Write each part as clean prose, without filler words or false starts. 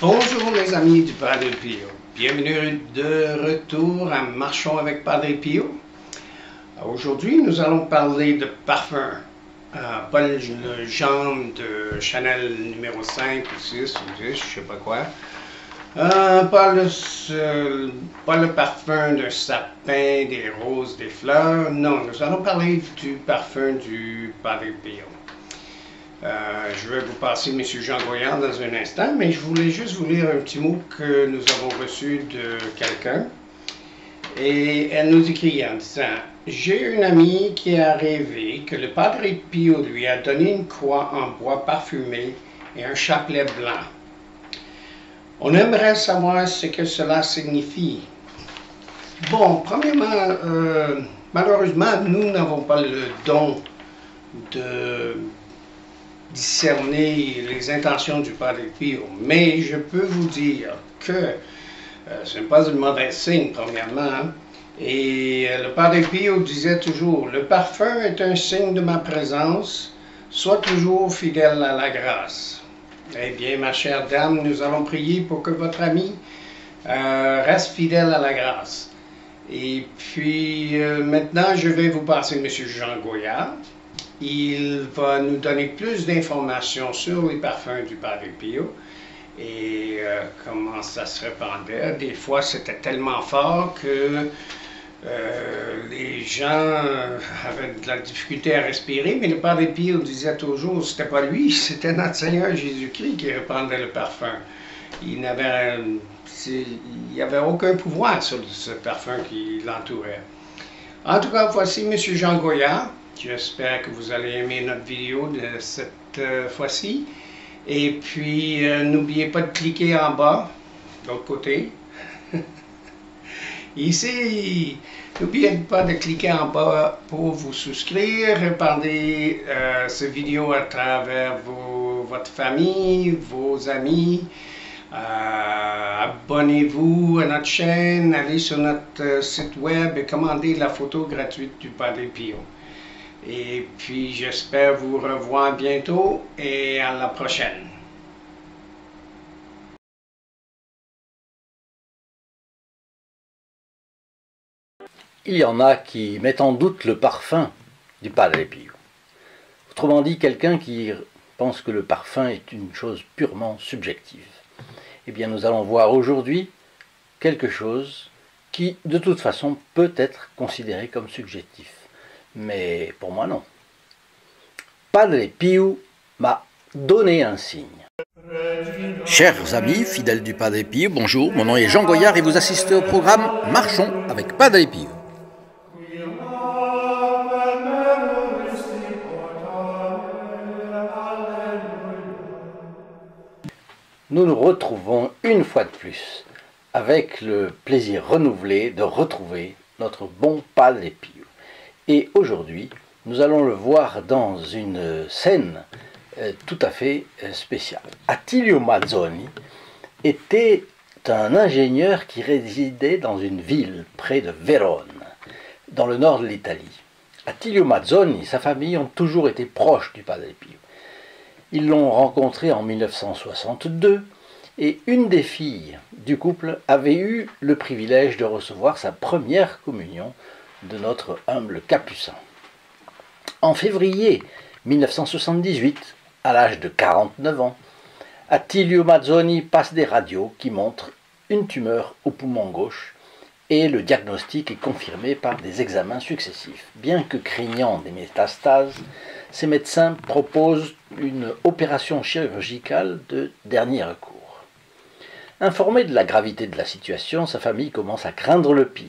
Bonjour mes amis du Padre Pio. Bienvenue de retour à Marchons avec Padre Pio. Aujourd'hui, nous allons parler de parfum. Pas le genre de Chanel numéro 5 ou 6 ou 10, je sais pas quoi. Pas le parfum d'un sapin, des roses, des fleurs. Non, nous allons parler du parfum du Padre Pio. Je vais vous passer M. Jean Goyard dans un instant, mais je voulais juste vous lire un petit mot que nous avons reçu de quelqu'un. Et elle nous écrit en disant « J'ai une amie qui a rêvé que le Padre Pio lui a donné une croix en bois parfumé et un chapelet blanc. On aimerait savoir ce que cela signifie. » Bon, premièrement, malheureusement, nous n'avons pas le don de discerner les intentions du Padre Pio, mais je peux vous dire que ce n'est pas un mauvais signe, premièrement. Et le Padre Pio disait toujours, le parfum est un signe de ma présence, sois toujours fidèle à la grâce. Eh bien, ma chère dame, nous allons prier pour que votre ami reste fidèle à la grâce. Et puis, maintenant, je vais vous passer M. Jean Goyard. Il va nous donner plus d'informations sur les parfums du Padre Pio et comment ça se répandait. Des fois, c'était tellement fort que les gens avaient de la difficulté à respirer, mais le Padre Pio disait toujours, c'était pas lui, c'était notre Seigneur Jésus-Christ qui répandait le parfum. Il n'avait aucun pouvoir sur ce parfum qui l'entourait. En tout cas, voici M. Jean Goyard. J'espère que vous allez aimer notre vidéo de cette fois-ci. Et puis, n'oubliez pas de cliquer en bas, de l'autre côté. Ici, n'oubliez pas de cliquer en bas pour vous souscrire, répandez cette vidéo à travers votre famille, vos amis. Abonnez-vous à notre chaîne, allez sur notre site web et commandez la photo gratuite du Padre Pio. Et puis j'espère vous revoir bientôt et à la prochaine. Il y en a qui mettent en doute le parfum du Padre Pio. Autrement dit, quelqu'un qui pense que le parfum est une chose purement subjective. Eh bien, nous allons voir aujourd'hui quelque chose qui, de toute façon, peut être considéré comme subjectif. Mais pour moi, non. Padre Pio m'a donné un signe. Chers amis, fidèles du Padre Pio, bonjour, mon nom est Jean Goyard et vous assistez au programme Marchons avec Padre Pio. Nous nous retrouvons une fois de plus avec le plaisir renouvelé de retrouver notre bon Padre Pio. Et aujourd'hui, nous allons le voir dans une scène tout à fait spéciale. Attilio Mazzoni était un ingénieur qui résidait dans une ville près de Vérone, dans le nord de l'Italie. Attilio Mazzoni et sa famille ont toujours été proches du Padre Pio. Ils l'ont rencontré en 1962 et une des filles du couple avait eu le privilège de recevoir sa première communion de notre humble capucin. En février 1978, à l'âge de 49 ans, Attilio Mazzoni passe des radios qui montrent une tumeur au poumon gauche et le diagnostic est confirmé par des examens successifs. Bien que craignant des métastases, ces médecins proposent une opération chirurgicale de dernier recours. Informé de la gravité de la situation, sa famille commence à craindre le pire.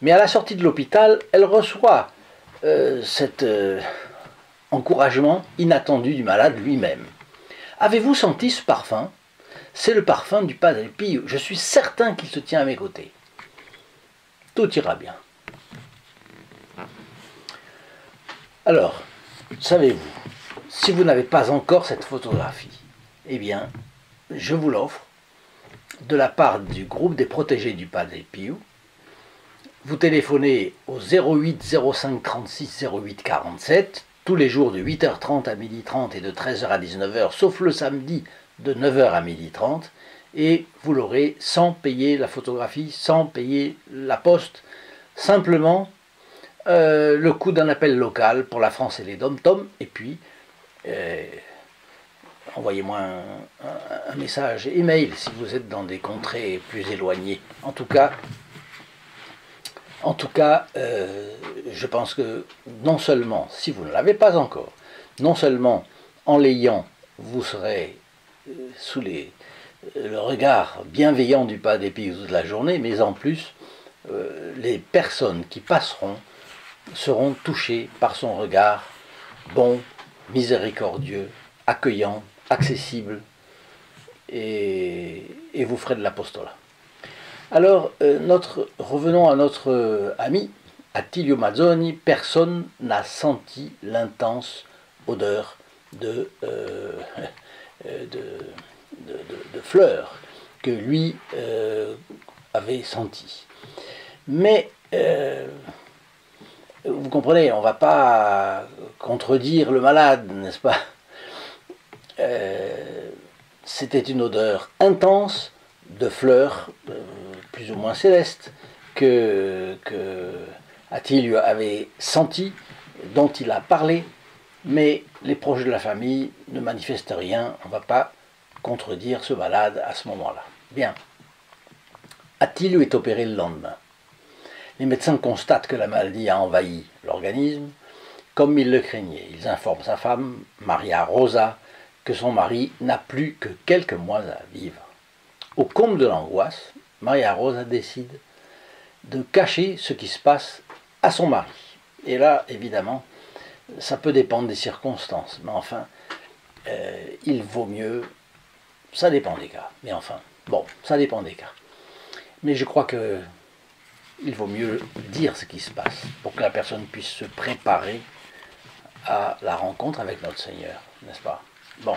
Mais à la sortie de l'hôpital, elle reçoit cet encouragement inattendu du malade lui-même. « Avez-vous senti ce parfum? C'est le parfum du Padre Pio. Je suis certain qu'il se tient à mes côtés. Tout ira bien. » Alors, savez-vous, si vous n'avez pas encore cette photographie, eh bien, je vous l'offre de la part du groupe des protégés du Padre Pio. Vous téléphonez au 08 05 36 08 47 tous les jours de 8h30 à 12h30 et de 13h à 19h, sauf le samedi de 9 h à 12h30, et vous l'aurez sans payer la photographie, sans payer la poste, simplement le coût d'un appel local pour la France et les dom-toms, et puis envoyez-moi un message email si vous êtes dans des contrées plus éloignées. En tout cas, je pense que non seulement, si vous ne l'avez pas encore, non seulement en l'ayant, vous serez sous le regard bienveillant du Pas des Pious de la journée, mais en plus, les personnes qui passeront seront touchées par son regard bon, miséricordieux, accueillant, accessible, et vous ferez de l'apostolat. Alors, revenons à notre ami Attilio Mazzoni. Personne n'a senti l'intense odeur de fleurs que lui avait senti. Mais, vous comprenez, on ne va pas contredire le malade, n'est-ce pas? C'était une odeur intense de fleurs, plus ou moins célestes, que Attilio avait senti, dont il a parlé, mais les proches de la famille ne manifestent rien, on ne va pas contredire ce malade à ce moment-là. Bien. Attilio est opéré le lendemain. Les médecins constatent que la maladie a envahi l'organisme, comme ils le craignaient. Ils informent sa femme, Maria Rosa, que son mari n'a plus que quelques mois à vivre. Au comble de l'angoisse, Maria Rosa décide de cacher ce qui se passe à son mari. Et là, évidemment, ça peut dépendre des circonstances, mais enfin, il vaut mieux, ça dépend des cas, mais enfin, bon, ça dépend des cas. Mais je crois que il vaut mieux dire ce qui se passe, pour que la personne puisse se préparer à la rencontre avec notre Seigneur, n'est-ce pas? Bon.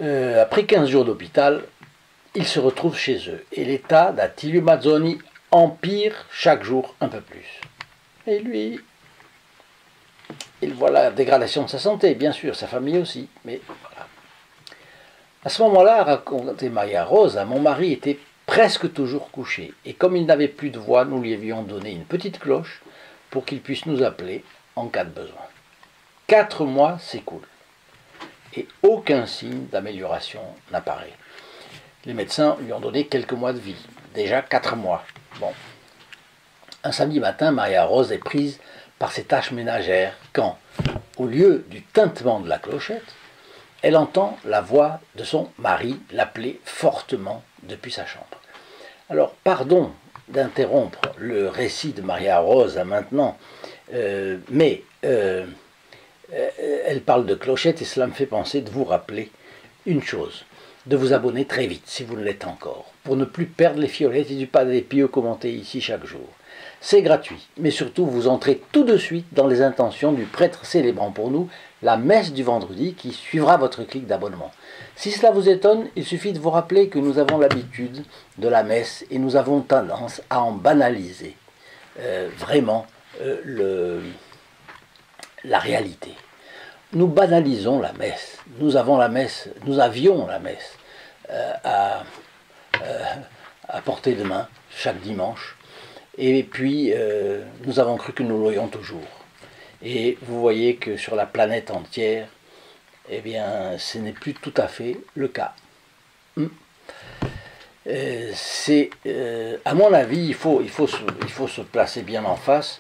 Après 15 jours d'hôpital, ils se retrouvent chez eux, et l'état d'Attilio Mazzoni empire chaque jour un peu plus. Et lui, il voit la dégradation de sa santé, bien sûr, sa famille aussi, mais voilà. À ce moment-là, racontait Maria Rosa, mon mari était presque toujours couché, et comme il n'avait plus de voix, nous lui avions donné une petite cloche pour qu'il puisse nous appeler en cas de besoin. 4 mois s'écoulent, et aucun signe d'amélioration n'apparaît. Les médecins lui ont donné quelques mois de vie, déjà 4 mois. Bon. Un samedi matin, Maria Rose est prise par ses tâches ménagères quand, au lieu du tintement de la clochette, elle entend la voix de son mari l'appeler fortement depuis sa chambre. Alors, pardon d'interrompre le récit de Maria Rosa maintenant, mais elle parle de clochette et cela me fait penser de vous rappeler une chose, de vous abonner très vite si vous ne l'êtes encore, pour ne plus perdre les fiolettes et du Padre Pio commenté ici chaque jour. C'est gratuit, mais surtout vous entrez tout de suite dans les intentions du prêtre célébrant pour nous la messe du vendredi qui suivra votre clic d'abonnement. Si cela vous étonne, il suffit de vous rappeler que nous avons l'habitude de la messe et nous avons tendance à en banaliser vraiment la réalité. Nous banalisons la messe. Nous avions la messe à portée de main chaque dimanche. Et puis, nous avons cru que nous l'aurions toujours. Et vous voyez que sur la planète entière, eh bien, ce n'est plus tout à fait le cas. À mon avis, il faut se placer bien en face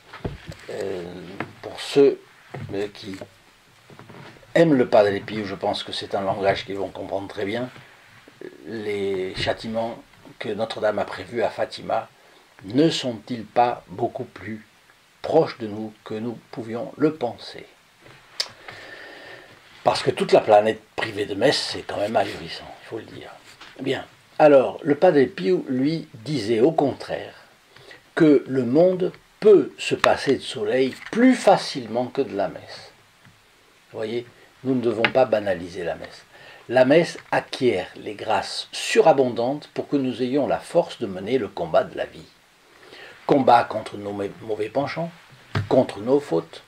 pour ceux qui aiment le Padre Pio. Je pense que c'est un langage qu'ils vont comprendre très bien. Les châtiments que Notre-Dame a prévus à Fatima ne sont-ils pas beaucoup plus proches de nous que nous pouvions le penser? Parce que toute la planète privée de messe, c'est quand même ahurissant, il faut le dire. Bien, alors, le Padre Pio, lui, disait au contraire que le monde peut se passer de soleil plus facilement que de la messe. Vous voyez, nous ne devons pas banaliser la messe. La messe acquiert les grâces surabondantes pour que nous ayons la force de mener le combat de la vie. Combat contre nos mauvais penchants, contre nos fautes,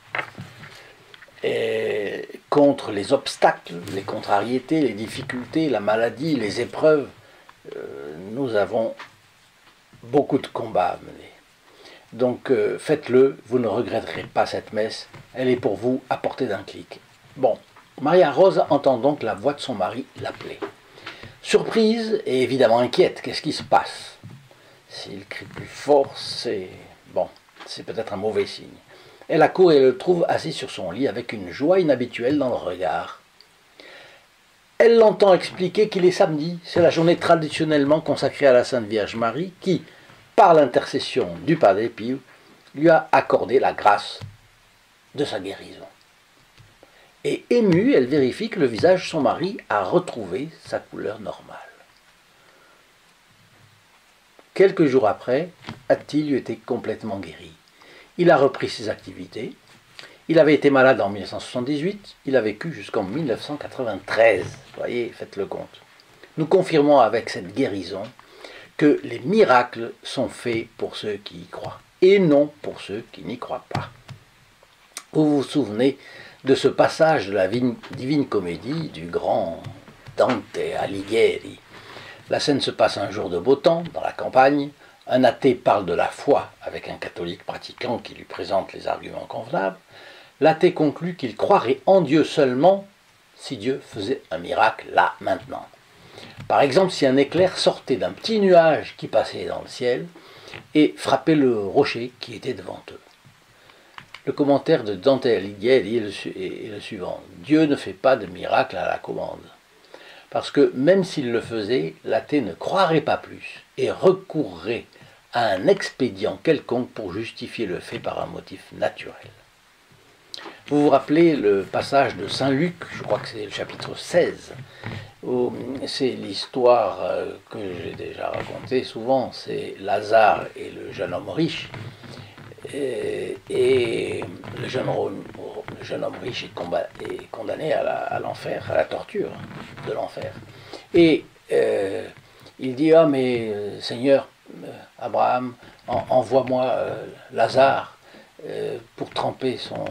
contre les obstacles, les contrariétés, les difficultés, la maladie, les épreuves. Nous avons beaucoup de combats à mener. Donc faites-le, vous ne regretterez pas cette messe, elle est pour vous à portée d'un clic. Bon, Maria Rosa entend donc la voix de son mari l'appeler. Surprise et évidemment inquiète, qu'est-ce qui se passe? S'il crie plus fort, c'est peut-être un mauvais signe. Elle accourt et le trouve assis sur son lit avec une joie inhabituelle dans le regard. Elle l'entend expliquer qu'il est samedi, c'est la journée traditionnellement consacrée à la Sainte Vierge Marie qui, par l'intercession du Padre Pio, lui a accordé la grâce de sa guérison. Et émue, elle vérifie que le visage de son mari a retrouvé sa couleur normale. Quelques jours après, Attilio était complètement guéri. Il a repris ses activités. Il avait été malade en 1978, il a vécu jusqu'en 1993. Voyez, faites le compte. Nous confirmons avec cette guérison que les miracles sont faits pour ceux qui y croient, et non pour ceux qui n'y croient pas. Vous vous souvenez de ce passage de la Divine Comédie du grand Dante Alighieri. La scène se passe un jour de beau temps, dans la campagne. Un athée parle de la foi avec un catholique pratiquant qui lui présente les arguments convenables. L'athée conclut qu'il croirait en Dieu seulement si Dieu faisait un miracle là, maintenant. Par exemple, si un éclair sortait d'un petit nuage qui passait dans le ciel et frappait le rocher qui était devant eux. Le commentaire de Dante Alighieri est le suivant. Dieu ne fait pas de miracle à la commande. Parce que même s'il le faisait, l'athée ne croirait pas plus et recourrait à un expédient quelconque pour justifier le fait par un motif naturel. Vous vous rappelez le passage de Saint Luc, je crois que c'est le chapitre 16, où c'est l'histoire que j'ai déjà racontée souvent, c'est Lazare et le jeune homme riche. Et le jeune homme riche est condamné à l'enfer, à la torture de l'enfer. Et il dit, ah mais Seigneur, Abraham, envoie-moi Lazare pour tremper son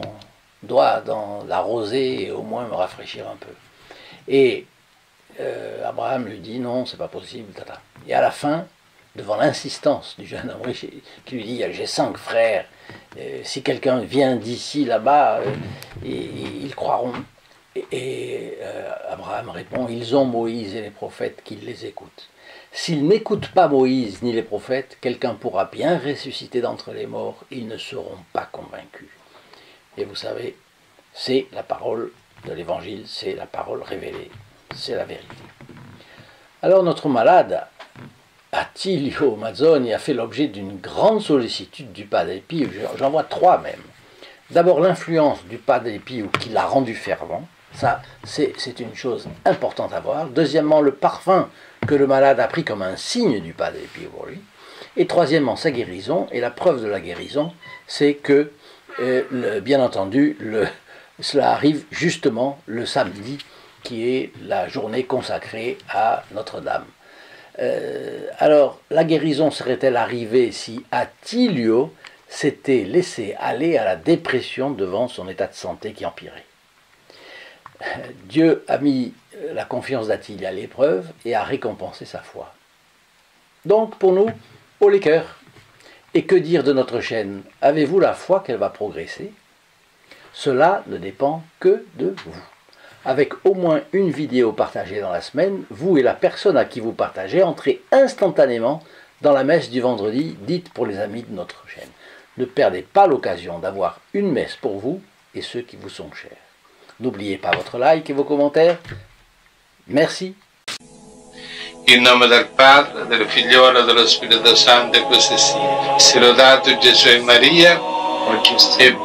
doigt dans la rosée et au moins me rafraîchir un peu. Et Abraham lui dit, non, c'est pas possible. Tata. Et à la fin, devant l'insistance du jeune homme riche, qui lui dit, j'ai 5 frères, si quelqu'un vient d'ici, là-bas, ils croiront. Et Abraham répond, ils ont Moïse et les prophètes qui les écoutent. S'ils n'écoutent pas Moïse ni les prophètes, quelqu'un pourra bien ressusciter d'entre les morts, ils ne seront pas convaincus. Et vous savez, c'est la parole de l'Évangile, c'est la parole révélée, c'est la vérité. Alors notre malade, Attilio Mazzoni, a fait l'objet d'une grande sollicitude du Padre Pio, j'en vois 3 même. D'abord l'influence du Padre Pio qui l'a rendu fervent, ça c'est une chose importante à voir. Deuxièmement, le parfum que le malade a pris comme un signe du Padre Pio pour lui. Et troisièmement, sa guérison, et la preuve de la guérison, c'est que, bien entendu, cela arrive justement le samedi, qui est la journée consacrée à Notre-Dame. Alors, la guérison serait-elle arrivée si Attilio s'était laissé aller à la dépression devant son état de santé qui empirait? Dieu a mis la confiance d'Attilio à l'épreuve et a récompensé sa foi. Donc, pour nous, haut les cœurs. Et que dire de notre chaîne? Avez-vous la foi qu'elle va progresser? Cela ne dépend que de vous. Avec au moins une vidéo partagée dans la semaine, vous et la personne à qui vous partagez entrez instantanément dans la messe du vendredi dite pour les amis de notre chaîne. Ne perdez pas l'occasion d'avoir une messe pour vous et ceux qui vous sont chers. N'oubliez pas votre like et vos commentaires. Merci. In nome del Padre, del Figliolo e dello Spirito Santo, così sia. Sia lodato Gesù e Maria, e